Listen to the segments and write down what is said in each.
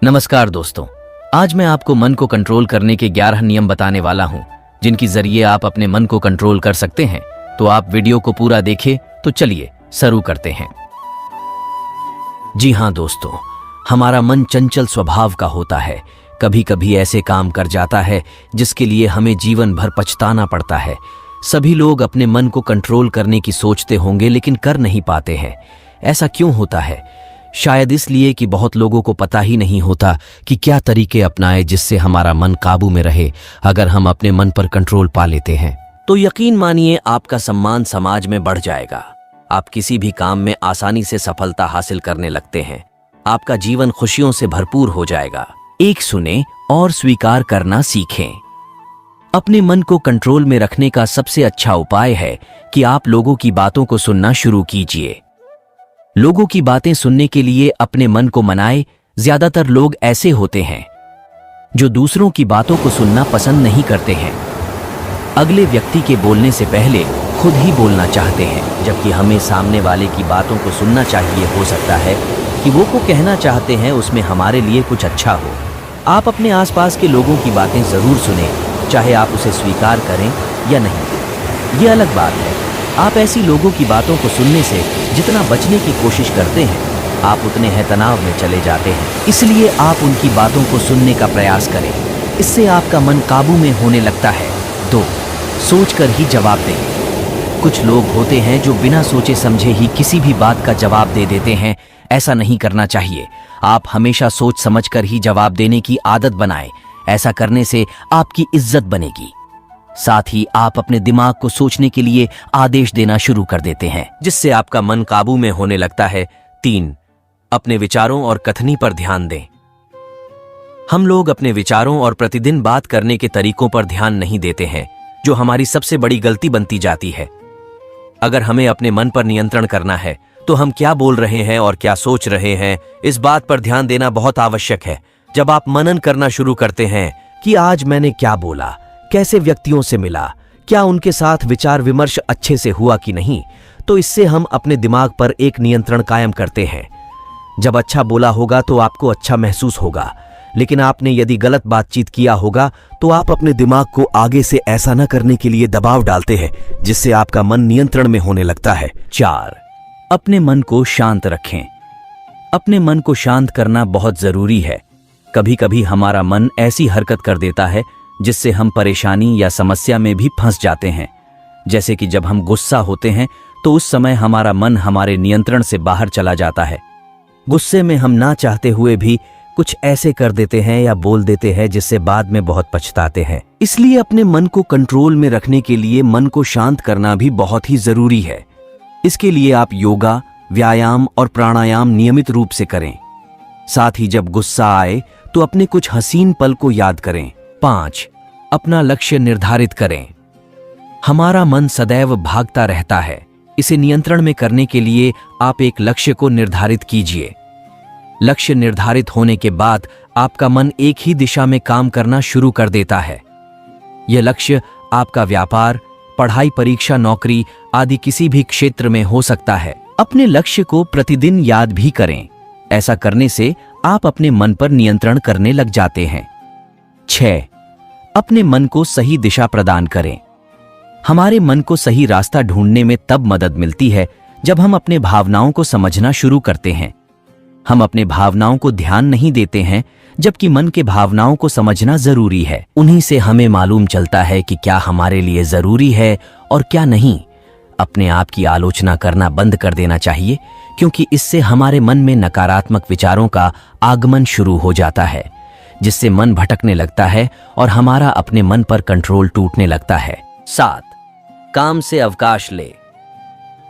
नमस्कार दोस्तों, आज मैं आपको मन को कंट्रोल करने के 11 नियम बताने वाला हूं, जिनकी जरिए आप अपने मन को कंट्रोल कर सकते हैं। तो आप वीडियो को पूरा देखें। तो चलिए शुरू करते हैं। जी हाँ दोस्तों, हमारा मन चंचल स्वभाव का होता है। कभी कभी ऐसे काम कर जाता है जिसके लिए हमें जीवन भर पछताना पड़ता है। सभी लोग अपने मन को कंट्रोल करने की सोचते होंगे, लेकिन कर नहीं पाते हैं। ऐसा क्यों होता है? शायद इसलिए कि बहुत लोगों को पता ही नहीं होता कि क्या तरीके अपनाए जिससे हमारा मन काबू में रहे। अगर हम अपने मन पर कंट्रोल पा लेते हैं तो यकीन मानिए आपका सम्मान समाज में बढ़ जाएगा। आप किसी भी काम में आसानी से सफलता हासिल करने लगते हैं। आपका जीवन खुशियों से भरपूर हो जाएगा। एक सुने और स्वीकार करना सीखें। अपने मन को कंट्रोल में रखने का सबसे अच्छा उपाय है कि आप लोगों की बातों को सुनना शुरू कीजिए। लोगों की बातें सुनने के लिए अपने मन को मनाए। ज्यादातर लोग ऐसे होते हैं जो दूसरों की बातों को सुनना पसंद नहीं करते हैं। अगले व्यक्ति के बोलने से पहले खुद ही बोलना चाहते हैं, जबकि हमें सामने वाले की बातों को सुनना चाहिए। हो सकता है कि वो को कहना चाहते हैं उसमें हमारे लिए कुछ अच्छा हो। आप अपने आसपास के लोगों की बातें जरूर सुनें, चाहे आप उसे स्वीकार करें या नहीं। ये अलग बात है। आप ऐसी लोगों की बातों को सुनने से जितना बचने की कोशिश करते हैं, आप उतने ही तनाव में चले जाते हैं। इसलिए आप उनकी बातों को सुनने का प्रयास करें। इससे आपका मन काबू में होने लगता है। 2. सोचकर ही जवाब दें। कुछ लोग होते हैं जो बिना सोचे समझे ही किसी भी बात का जवाब दे देते हैं। ऐसा नहीं करना चाहिए। आप हमेशा सोच समझकर ही जवाब देने की आदत बनाएं। ऐसा करने से आपकी इज्जत बनेगी। साथ ही आप अपने दिमाग को सोचने के लिए आदेश देना शुरू कर देते हैं, जिससे आपका मन काबू में होने लगता है। 3. अपने विचारों और कथनी पर ध्यान दें। हम लोग अपने विचारों और प्रतिदिन बात करने के तरीकों पर ध्यान नहीं देते हैं, जो हमारी सबसे बड़ी गलती बनती जाती है। अगर हमें अपने मन पर नियंत्रण करना है तो हम क्या बोल रहे हैं और क्या सोच रहे हैं, इस बात पर ध्यान देना बहुत आवश्यक है। जब आप मनन करना शुरू करते हैं कि आज मैंने क्या बोला, कैसे व्यक्तियों से मिला, क्या उनके साथ विचार विमर्श अच्छे से हुआ कि नहीं, तो इससे हम अपने दिमाग पर एक नियंत्रण कायम करते हैं। जब अच्छा बोला होगा तो आपको अच्छा महसूस होगा, लेकिन आपने यदि गलत बातचीत किया होगा तो आप अपने दिमाग को आगे से ऐसा न करने के लिए दबाव डालते हैं, जिससे आपका मन नियंत्रण में होने लगता है। 4. अपने मन को शांत रखें। अपने मन को शांत करना बहुत जरूरी है। कभी कभी हमारा मन ऐसी हरकत कर देता है जिससे हम परेशानी या समस्या में भी फंस जाते हैं। जैसे कि जब हम गुस्सा होते हैं तो उस समय हमारा मन हमारे नियंत्रण से बाहर चला जाता है। गुस्से में हम ना चाहते हुए भी कुछ ऐसे कर देते हैं या बोल देते हैं जिससे बाद में बहुत पछताते हैं। इसलिए अपने मन को कंट्रोल में रखने के लिए मन को शांत करना भी बहुत ही जरूरी है। इसके लिए आप योगा, व्यायाम और प्राणायाम नियमित रूप से करें। साथ ही जब गुस्सा आए तो अपने कुछ हसीन पल को याद करें। 5. अपना लक्ष्य निर्धारित करें। हमारा मन सदैव भागता रहता है। इसे नियंत्रण में करने के लिए आप एक लक्ष्य को निर्धारित कीजिए। लक्ष्य निर्धारित होने के बाद आपका मन एक ही दिशा में काम करना शुरू कर देता है। यह लक्ष्य आपका व्यापार, पढ़ाई, परीक्षा, नौकरी आदि किसी भी क्षेत्र में हो सकता है। अपने लक्ष्य को प्रतिदिन याद भी करें। ऐसा करने से आप अपने मन पर नियंत्रण करने लग जाते हैं। 6. अपने मन को सही दिशा प्रदान करें। हमारे मन को सही रास्ता ढूंढने में तब मदद मिलती है जब हम अपने भावनाओं को समझना शुरू करते हैं। हम अपने भावनाओं को ध्यान नहीं देते हैं, जबकि मन के भावनाओं को समझना जरूरी है। उन्हीं से हमें मालूम चलता है कि क्या हमारे लिए जरूरी है और क्या नहीं। अपने आप की आलोचना करना बंद कर देना चाहिए, क्योंकि इससे हमारे मन में नकारात्मक विचारों का आगमन शुरू हो जाता है, जिससे मन भटकने लगता है और हमारा अपने मन पर कंट्रोल टूटने लगता है। 7. काम से अवकाश ले।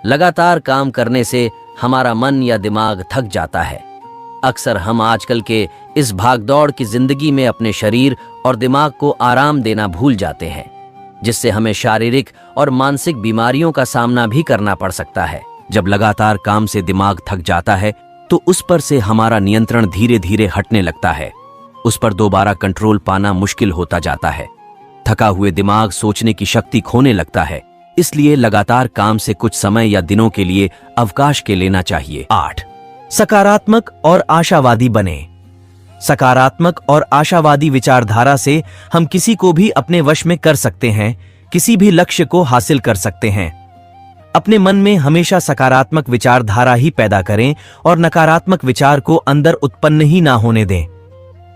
लगातार काम करने से हमारा मन या दिमाग थक जाता है। अक्सर हम आजकल के इस भागदौड़ की जिंदगी में अपने शरीर और दिमाग को आराम देना भूल जाते हैं, जिससे हमें शारीरिक और मानसिक बीमारियों का सामना भी करना पड़ सकता है। जब लगातार काम से दिमाग थक जाता है तो उस पर से हमारा नियंत्रण धीरे धीरे हटने लगता है। उस पर दोबारा कंट्रोल पाना मुश्किल होता जाता है। थका हुए दिमाग सोचने की शक्ति खोने लगता है। इसलिए लगातार काम से कुछ समय या दिनों के लिए अवकाश के लेना चाहिए। 8. सकारात्मक और आशावादी बने। सकारात्मक और आशावादी विचारधारा से हम किसी को भी अपने वश में कर सकते हैं, किसी भी लक्ष्य को हासिल कर सकते हैं। अपने मन में हमेशा सकारात्मक विचारधारा ही पैदा करें और नकारात्मक विचार को अंदर उत्पन्न ही ना होने दें।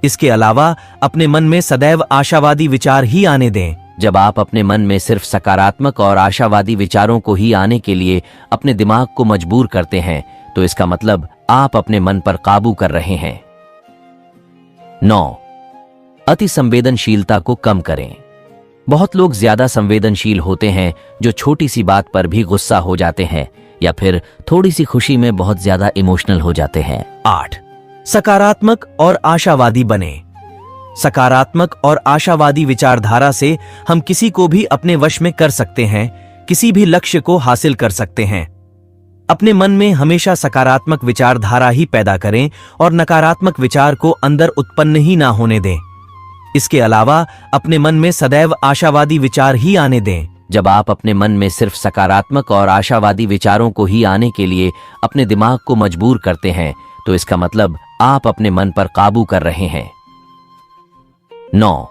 इसके अलावा अपने मन में सदैव आशावादी विचार ही आने दें। जब आप अपने मन में सिर्फ सकारात्मक और आशावादी विचारों को ही आने के लिए अपने दिमाग को मजबूर करते हैं, तो इसका मतलब आप अपने मन पर काबू कर रहे हैं। 9. अति संवेदनशीलता को कम करें। बहुत लोग ज्यादा संवेदनशील होते हैं, जो छोटी सी बात पर भी गुस्सा हो जाते हैं या फिर थोड़ी सी खुशी में बहुत ज्यादा इमोशनल हो जाते हैं। 8. सकारात्मक और आशावादी बने। सकारात्मक और आशावादी विचारधारा से हम किसी को भी अपने वश में कर सकते हैं, किसी भी लक्ष्य को हासिल कर सकते हैं। अपने मन में हमेशा सकारात्मक विचारधारा ही पैदा करें और नकारात्मक विचार को अंदर उत्पन्न ही ना होने दें। इसके अलावा अपने मन में सदैव आशावादी विचार ही आने दें। जब आप अपने मन में सिर्फ सकारात्मक और आशावादी विचारों को ही आने के लिए अपने दिमाग को मजबूर करते हैं, तो इसका मतलब आप अपने मन पर काबू कर रहे हैं। 9.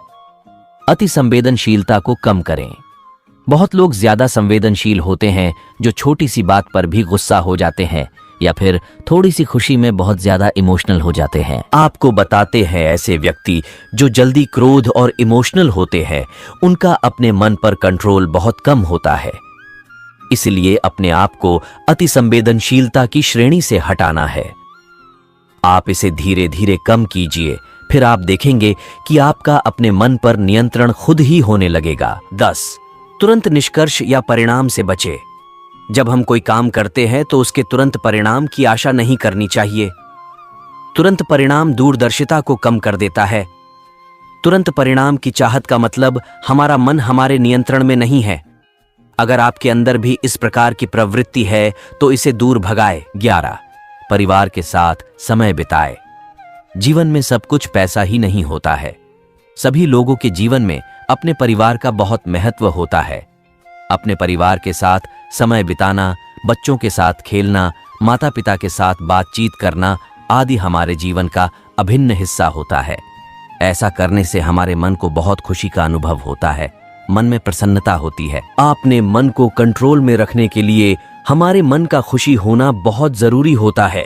अति संवेदनशीलता को कम करें। बहुत लोग ज्यादा संवेदनशील होते हैं, जो छोटी सी बात पर भी गुस्सा हो जाते हैं या फिर थोड़ी सी खुशी में बहुत ज्यादा इमोशनल हो जाते हैं। आपको बताते हैं ऐसे व्यक्ति जो जल्दी क्रोध और इमोशनल होते हैं, उनका अपने मन पर कंट्रोल बहुत कम होता है। इसलिए अपने आप को अति संवेदनशीलता की श्रेणी से हटाना है। आप इसे धीरे धीरे कम कीजिए, फिर आप देखेंगे कि आपका अपने मन पर नियंत्रण खुद ही होने लगेगा। 10. तुरंत निष्कर्ष या परिणाम से बचें। जब हम कोई काम करते हैं तो उसके तुरंत परिणाम की आशा नहीं करनी चाहिए। तुरंत परिणाम दूरदर्शिता को कम कर देता है। तुरंत परिणाम की चाहत का मतलब हमारा मन हमारे नियंत्रण में नहीं है। अगर आपके अंदर भी इस प्रकार की प्रवृत्ति है तो इसे दूर भगाए। 11. परिवार के साथ समय बिताए। जीवन में सब कुछ पैसा ही नहीं होता है। सभी लोगों के जीवन में अपने परिवार का बहुत महत्व होता है। अपने परिवार के साथ समय बिताना, बच्चों के साथ खेलना, माता पिता के साथ बातचीत करना आदि हमारे जीवन का अभिन्न हिस्सा होता है। ऐसा करने से हमारे मन को बहुत खुशी का अनुभव होता है, मन में प्रसन्नता होती है। आपने मन को कंट्रोल में रखने के लिए हमारे मन का खुशी होना बहुत जरूरी होता है।